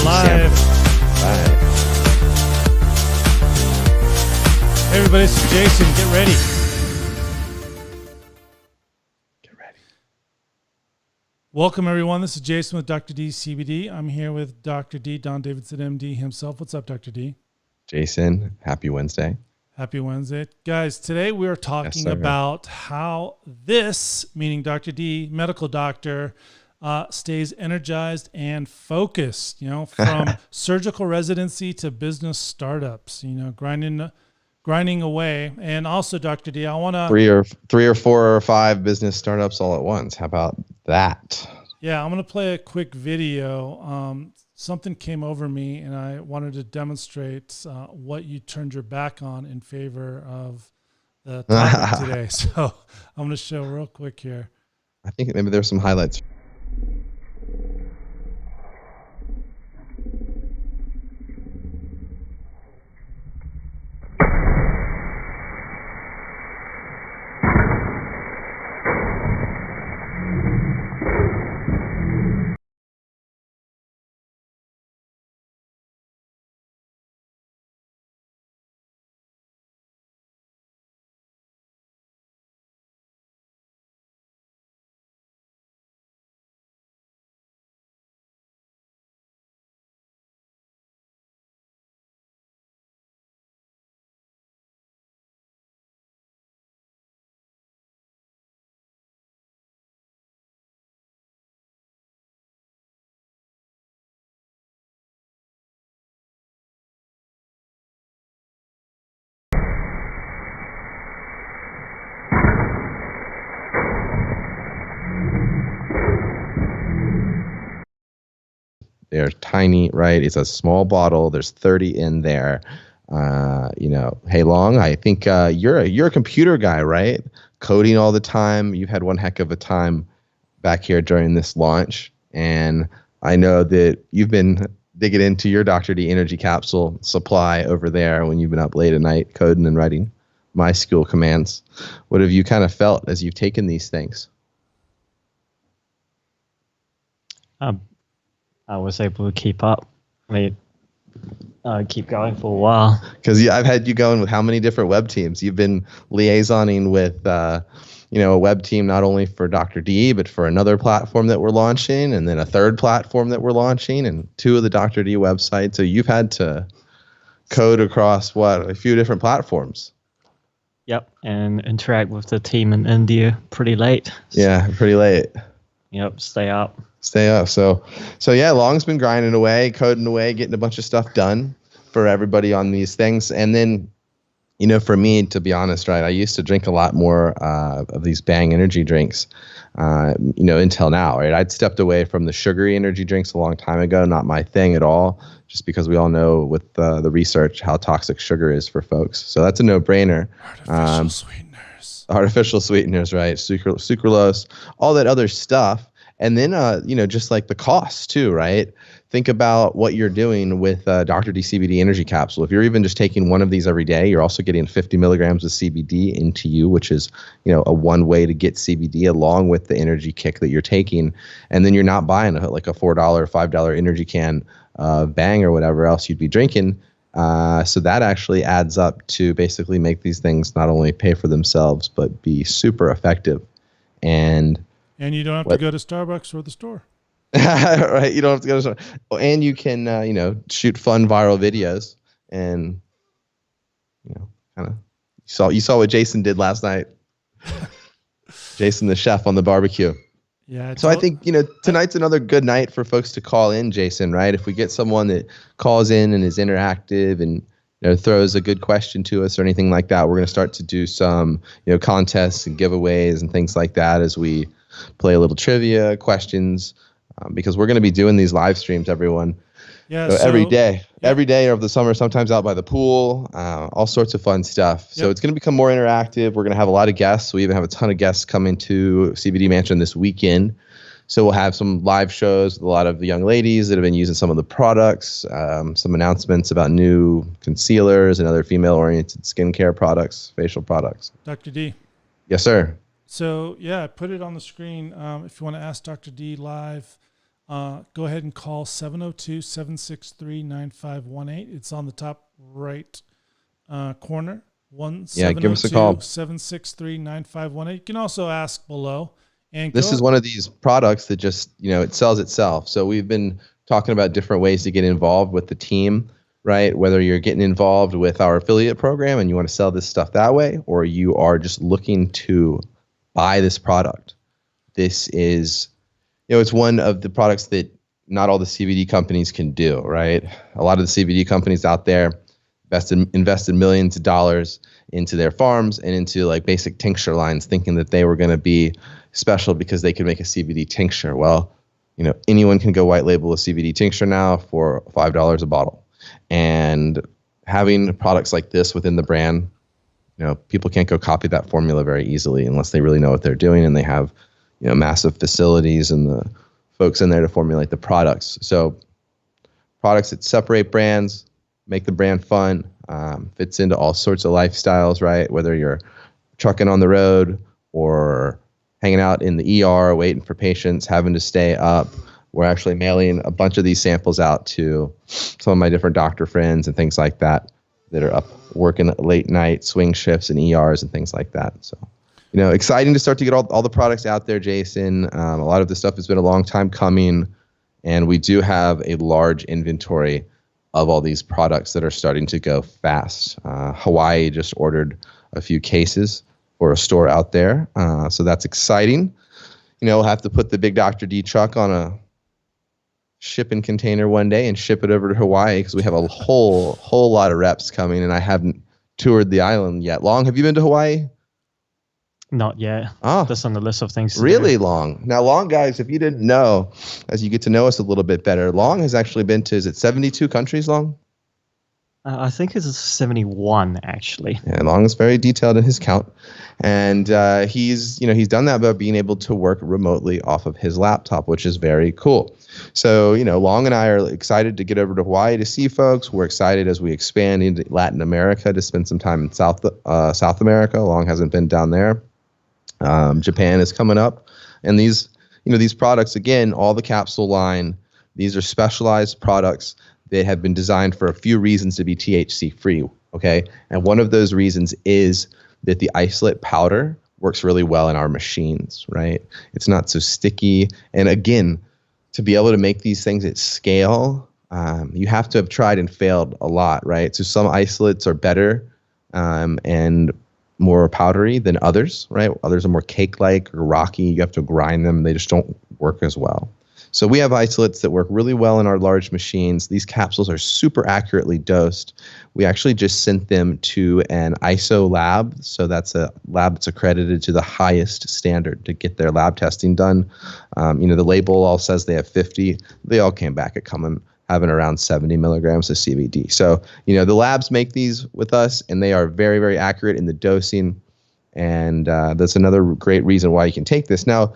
live. Hey everybody, this is Jason. Get ready. Get ready. Welcome everyone. This is Jason with Dr. D CBD. I'm here with Dr. D, Don Davidson, MD himself. What's up, Dr. D? Jason, happy Wednesday. Happy Wednesday. Guys, today we are talking about how this, meaning Dr. D, medical doctor, stays energized and focused, you know, from surgical residency to business startups, you know, grinding away. And also, Dr. D, I want to three or four or five business startups all at once. How about that? Yeah, I'm going to play a quick video. Something came over me and I wanted to demonstrate what you turned your back on in favor of the topic today. So I'm going to show real quick here. I think maybe there's some highlights. They're tiny, right? It's a small bottle. There's 30 in there. You know, hey, Long, I think you're a computer guy, right? Coding all the time. You've had one heck of a time back here during this launch. And I know that you've been digging into your Dr. D energy capsule supply over there when you've been up late at night coding and writing MySQL commands. What have you kind of felt as you've taken these things? I was able to keep up. Keep going for a while. Because I've had you going with how many different web teams? You've been liaisoning with, a web team not only for Dr. D, but for another platform that we're launching, and then a third platform that we're launching, and two of the Dr. D websites. So you've had to code across, a few different platforms. Yep, and interact with the team in India pretty late. Yeah, pretty late. Yep, stay up. So yeah, Long's been grinding away, coding away, getting a bunch of stuff done for everybody on these things. And then, for me, to be honest, right, I used to drink a lot more of these Bang energy drinks, until now, right? I'd stepped away from the sugary energy drinks a long time ago, not my thing at all, just because we all know with the research how toxic sugar is for folks. So that's a no-brainer. Artificial sweeteners, right? Sucralose, all that other stuff. And then, just like the costs too, right? Think about what you're doing with Dr. D CBD energy capsule. If you're even just taking one of these every day, you're also getting 50 milligrams of CBD into you, which is, a one way to get CBD along with the energy kick that you're taking. And then you're not buying like a $4 or $5 energy can of Bang or whatever else you'd be drinking. So that actually adds up to basically make these things not only pay for themselves, but be super effective. And you don't have to go to Starbucks or the store. Right. You don't have to go to the store. And you can, shoot fun viral videos and, kind of, you saw what Jason did last night. Jason, the chef on the barbecue. Yeah. So I think, tonight's another good night for folks to call in, Jason, right? If we get someone that calls in and is interactive and, throws a good question to us or anything like that, we're going to start to do some, contests and giveaways and things like that as we play a little trivia, questions, because we're going to be doing these live streams, everyone. Yeah. So every day of the summer, sometimes out by the pool, all sorts of fun stuff. So it's going to become more interactive. We're going to have a lot of guests. We even have a ton of guests coming to CBD Mansion this weekend. So we'll have some live shows with a lot of the young ladies that have been using some of the products, some announcements about new concealers and other female-oriented skincare products, facial products. Dr. D. Yes, sir. So, yeah, I put it on the screen. If you want to ask Dr. D live, go ahead and call 702-763-9518. It's on the top right corner. Give us a call. 763-9518. You can also ask below. And this is one of these products that just, it sells itself. So we've been talking about different ways to get involved with the team, right? Whether you're getting involved with our affiliate program and you want to sell this stuff that way, or you are just looking to buy this product. This is, it's one of the products that not all the CBD companies can do, right? A lot of the CBD companies out there invested millions of dollars into their farms and into like basic tincture lines, thinking that they were going to be special because they could make a CBD tincture. Well, anyone can go white label a CBD tincture now for $5 a bottle. And having products like this within the brand, people can't go copy that formula very easily unless they really know what they're doing and they have, massive facilities and the folks in there to formulate the products. So products that separate brands, make the brand fun, fits into all sorts of lifestyles, right? Whether you're trucking on the road or hanging out in the ER, waiting for patients, having to stay up. We're actually mailing a bunch of these samples out to some of my different doctor friends and things like that are up working late night swing shifts and ERs and things like that. So, exciting to start to get all the products out there, Jason. A lot of this stuff has been a long time coming, and we do have a large inventory of all these products that are starting to go fast. Hawaii just ordered a few cases for a store out there. So that's exciting. We'll have to put the Big Dr. D truck on a shipping container one day and ship it over to Hawaii because we have a whole lot of reps coming, and I haven't toured the island yet. Long, have you been to Hawaii? Not yet. Oh, that's on the list of things. Really long. Now, Long, guys, if you didn't know, as you get to know us a little bit better, Long has actually been to, is it 72 countries, Long? I think it's 71, actually. Yeah, Long is very detailed in his count. And he's done that by being able to work remotely off of his laptop, which is very cool. So, Long and I are excited to get over to Hawaii to see folks. We're excited as we expand into Latin America to spend some time in South America. Long hasn't been down there. Japan is coming up. And these products, again, all the capsule line, these are specialized products that have been designed for a few reasons to be THC free. Okay. And one of those reasons is that the isolate powder works really well in our machines, right? It's not so sticky. And again, to be able to make these things at scale, you have to have tried and failed a lot, right? So some isolates are better and more powdery than others, right? Others are more cake-like or rocky. You have to grind them. They just don't work as well. So we have isolates that work really well in our large machines. These capsules are super accurately dosed. We actually just sent them to an ISO lab. So that's a lab that's accredited to the highest standard to get their lab testing done. The label all says they have 50. They all came back at having around 70 milligrams of CBD. So, the labs make these with us, and they are very, very accurate in the dosing. And that's another great reason why you can take this. Now,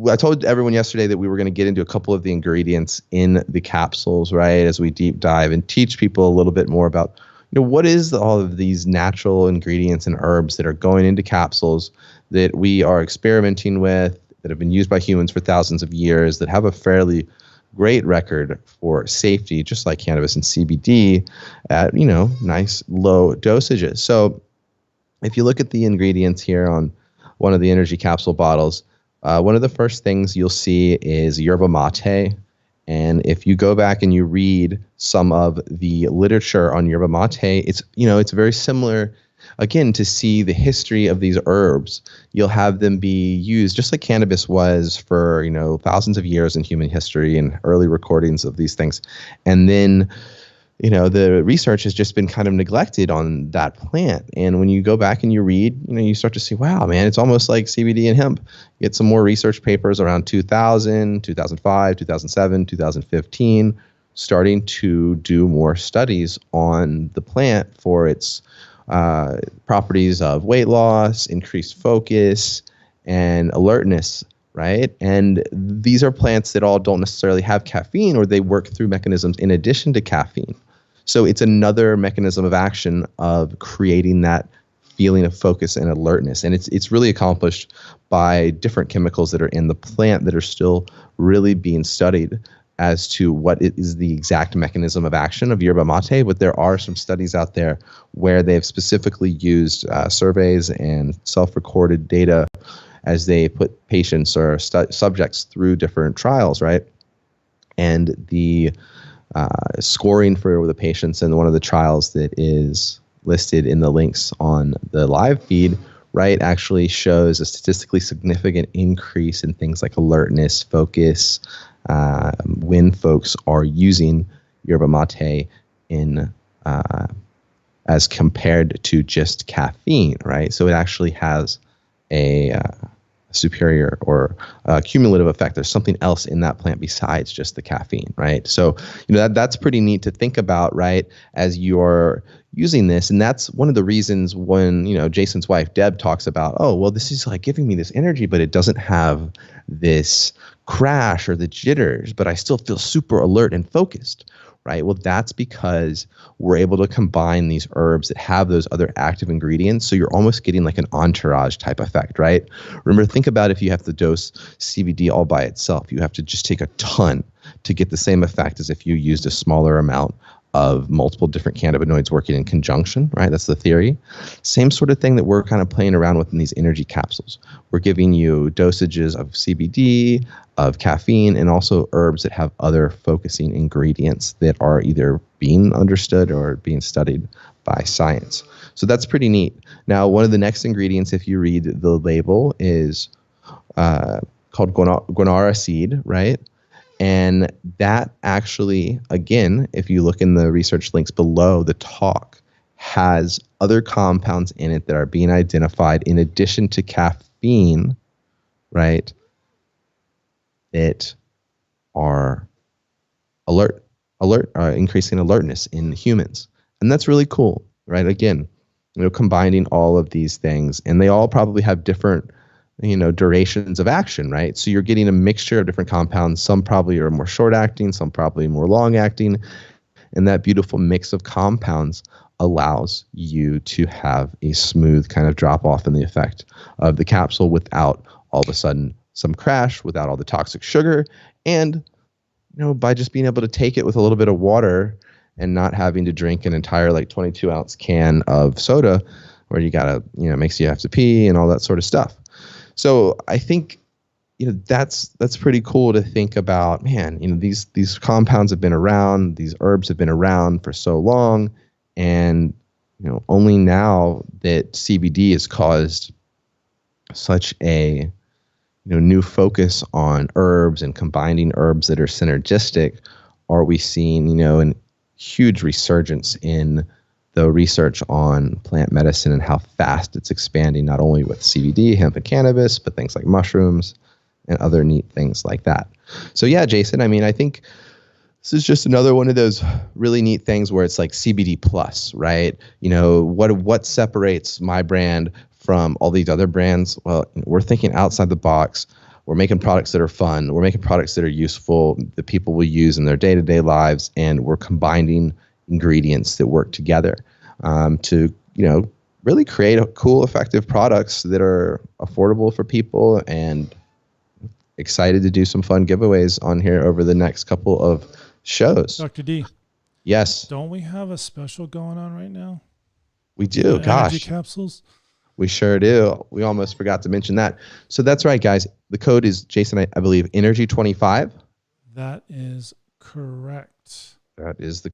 I told everyone yesterday that we were going to get into a couple of the ingredients in the capsules, right, as we deep dive and teach people a little bit more about, what is all of these natural ingredients and herbs that are going into capsules that we are experimenting with, that have been used by humans for thousands of years, that have a fairly great record for safety, just like cannabis and CBD at, nice low dosages. So if you look at the ingredients here on one of the energy capsule bottles, one of the first things you'll see is yerba mate. And if you go back and you read some of the literature on yerba mate, it's very similar, again, to see the history of these herbs. You'll have them be used just like cannabis was for, thousands of years in human history and early recordings of these things. And then, the research has just been kind of neglected on that plant. And when you go back and you read, you start to see, wow, man, it's almost like CBD and hemp. You get some more research papers around 2000, 2005, 2007, 2015, starting to do more studies on the plant for its properties of weight loss, increased focus, and alertness, right? And these are plants that all don't necessarily have caffeine, or they work through mechanisms in addition to caffeine. So it's another mechanism of action of creating that feeling of focus and alertness. And it's really accomplished by different chemicals that are in the plant that are still really being studied as to what is the exact mechanism of action of yerba mate. But there are some studies out there where they've specifically used surveys and self-recorded data as they put patients or subjects through different trials, right? And the scoring for the patients in one of the trials that is listed in the links on the live feed, right, actually shows a statistically significant increase in things like alertness, focus, when folks are using yerba mate in as compared to just caffeine, right? So it actually has a superior or cumulative effect. There's something else in that plant besides just the caffeine, right? So, that's pretty neat to think about, right, as you're using this. And that's one of the reasons when, Jason's wife, Deb, talks about, oh, well, this is like giving me this energy, but it doesn't have this crash or the jitters, but I still feel super alert and focused, right? Well, that's because we're able to combine these herbs that have those other active ingredients. So you're almost getting like an entourage type effect, right? Remember, think about if you have to dose CBD all by itself. You have to just take a ton to get the same effect as if you used a smaller amount of multiple different cannabinoids working in conjunction, right? That's the theory. Same sort of thing that we're kind of playing around with in these energy capsules. We're giving you dosages of CBD, of caffeine, and also herbs that have other focusing ingredients that are either being understood or being studied by science. So that's pretty neat. Now, one of the next ingredients, if you read the label, is called Guarana Seed, right? And that actually, again, if you look in the research links below, the talk has other compounds in it that are being identified in addition to caffeine, right, that are increasing alertness in humans. And that's really cool, right? Again, combining all of these things, and they all probably have different durations of action, right? So you're getting a mixture of different compounds. Some probably are more short acting, some probably more long acting. And that beautiful mix of compounds allows you to have a smooth kind of drop off in the effect of the capsule without all of a sudden some crash, without all the toxic sugar. And, by just being able to take it with a little bit of water and not having to drink an entire 22-ounce can of soda where you gotta, makes you have to pee and all that sort of stuff. So I think, that's pretty cool to think about. Man, these compounds have been around, these herbs have been around for so long, and only now that CBD has caused such a new focus on herbs and combining herbs that are synergistic, are we seeing a huge resurgence in the research on plant medicine and how fast it's expanding, not only with CBD, hemp, and cannabis, but things like mushrooms and other neat things like that. So yeah, Jason, I think this is just another one of those really neat things where it's like CBD plus, right? What separates my brand from all these other brands? Well, we're thinking outside the box. We're making products that are fun. We're making products that are useful, that people will use in their day-to-day lives, and we're combining ingredients that work together to really create cool, effective products that are affordable for people, and excited to do some fun giveaways on here over the next couple of shows. Dr. D. Yes. Don't we have a special going on right now? We do. Gosh. Energy capsules. We sure do. We almost forgot to mention that. So that's right, guys. The code is, Jason, I believe, Energy25. That is correct. That is the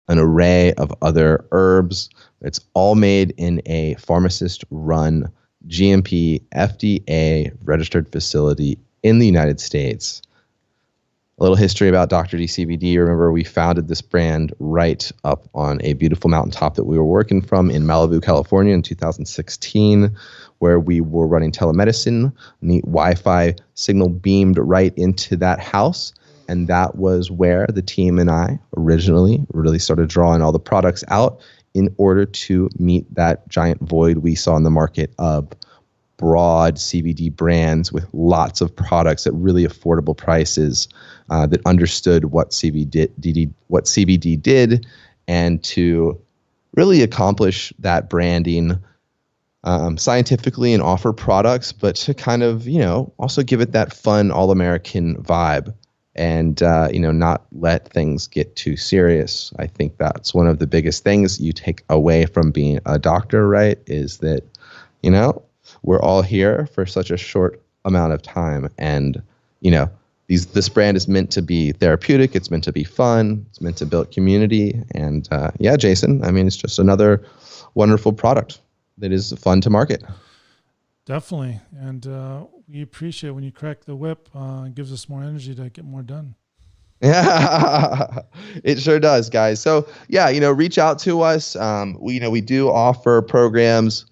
an array of other herbs. It's all made in a pharmacist-run GMP FDA registered facility in the United States. A little history about Dr. D CBD. Remember, we founded this brand right up on a beautiful mountaintop that we were working from in Malibu, California in 2016, where we were running telemedicine. Neat Wi-Fi signal beamed right into that house. And that was where the team and I originally really started drawing all the products out in order to meet that giant void we saw in the market of broad CBD brands with lots of products at really affordable prices that understood what CBD did, and to really accomplish that branding scientifically and offer products, but to kind of, also give it that fun all-American vibe and, not let things get too serious. I think that's one of the biggest things you take away from being a doctor, right? Is that, we're all here for such a short amount of time. And, this brand is meant to be therapeutic. It's meant to be fun. It's meant to build community. And Jason, it's just another wonderful product that is fun to market. Definitely. And we appreciate when you crack the whip. It gives us more energy to get more done. Yeah, it sure does, guys. So reach out to us. We do offer programs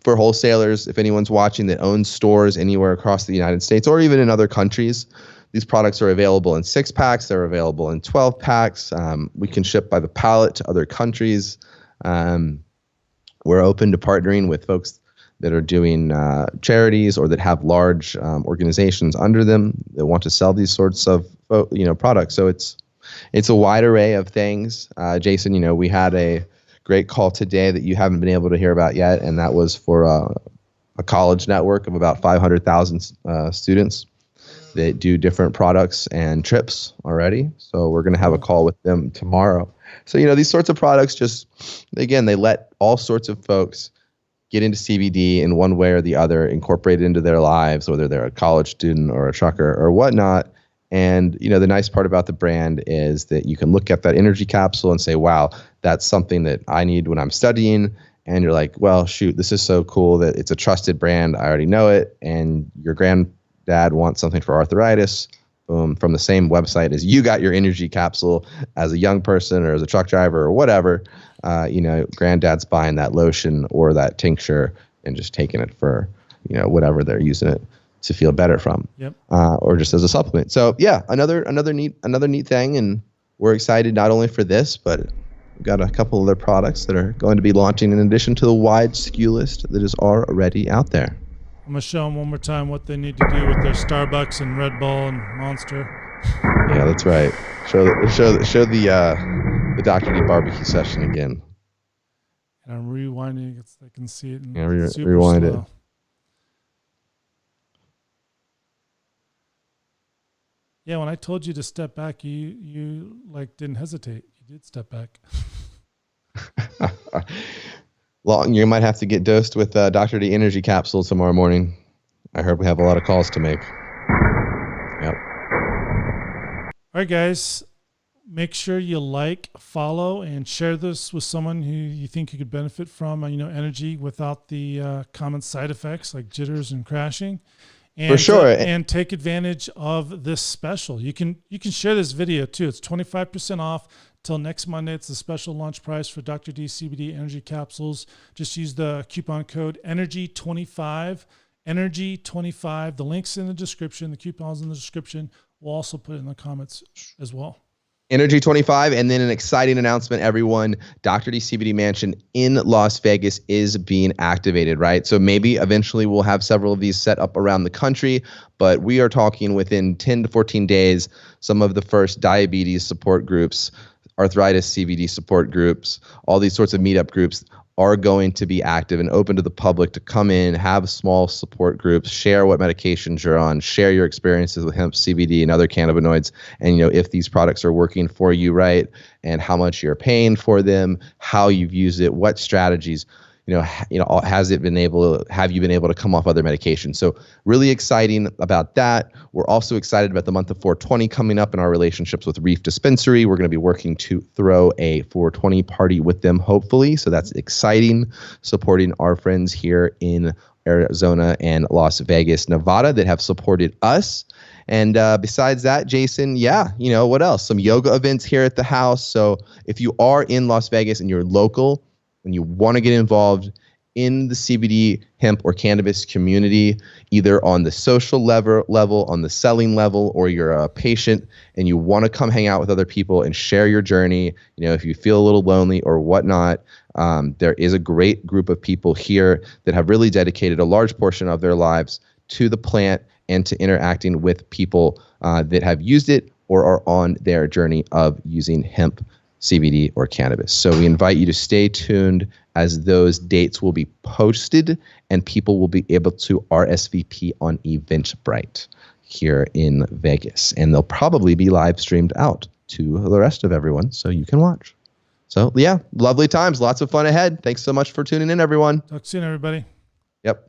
for wholesalers. If anyone's watching that owns stores anywhere across the United States or even in other countries, these products are available in 6-packs. They're available in 12-packs. We can ship by the pallet to other countries. We're open to partnering with folks that are doing charities or that have large organizations under them that want to sell these sorts of products. So it's a wide array of things. Jason, we had a great call today that you haven't been able to hear about yet, and that was for a college network of about 500,000 students that do different products and trips already. So we're going to have a call with them tomorrow. So these sorts of products they let all sorts of folks get into CBD in one way or the other, incorporate it into their lives, whether they're a college student or a trucker or whatnot. And, the nice part about the brand is that you can look at that energy capsule and say, wow, that's something that I need when I'm studying. And you're like, well, shoot, this is so cool that it's a trusted brand. I already know it. And your granddad wants something for arthritis. Boom, from the same website as you got your energy capsule as a young person or as a truck driver or whatever. Granddad's buying that lotion or that tincture and just taking it for, whatever they're using it to feel better from. Yep. Or just as a supplement. So another neat thing. And we're excited not only for this, but we've got a couple other products that are going to be launching in addition to the wide SKU list that is already out there. I'm going to show them one more time what they need to do with their Starbucks and Red Bull and Monster. Yeah, that's right. Show the Dr. D barbecue session again. And I'm rewinding it so I can see it. Rewind slow. It. Yeah, when I told you to step back, you didn't hesitate. You did step back. You might have to get dosed with Dr. D energy capsule tomorrow morning. I heard we have a lot of calls to make. Yep. All right, guys. Make sure you follow, and share this with someone who you think you could benefit from, energy without the common side effects like jitters and crashing. And, for sure. And take advantage of this special. You can share this video too. It's 25% off till next Monday. It's the special launch price for Dr. D CBD energy capsules. Just use the coupon code ENERGY25. ENERGY25. The link's in the description. The coupon's in the description. We'll also put it in the comments as well. Energy 25, and then an exciting announcement, everyone. Dr. D CBD Mansion in Las Vegas is being activated, right? So maybe eventually we'll have several of these set up around the country, but we are talking within 10 to 14 days, some of the first diabetes support groups, arthritis CBD support groups, all these sorts of meetup groups are going to be active and open to the public to come in, have small support groups, share what medications you're on, share your experiences with hemp, CBD, and other cannabinoids, and if these products are working for you, right, and how much you're paying for them, how you've used it, what strategies. Have you been able to come off other medications? So really exciting about that. We're also excited about the month of 420 coming up in our relationships with Reef Dispensary. We're going to be working to throw a 420 party with them, hopefully. So that's exciting, supporting our friends here in Arizona and Las Vegas, Nevada that have supported us. And besides that, Jason, what else? Some yoga events here at the house. So if you are in Las Vegas and you're local and you want to get involved in the CBD, hemp, or cannabis community, either on the social level, on the selling level, or you're a patient and you want to come hang out with other people and share your journey, if you feel a little lonely or whatnot, there is a great group of people here that have really dedicated a large portion of their lives to the plant and to interacting with people that have used it or are on their journey of using hemp, CBD, or cannabis. So we invite you to stay tuned as those dates will be posted and people will be able to RSVP on Eventbrite here in Vegas. And they'll probably be live streamed out to the rest of everyone so you can watch. So yeah, lovely times, lots of fun ahead. Thanks so much for tuning in, everyone. Talk soon, everybody. Yep.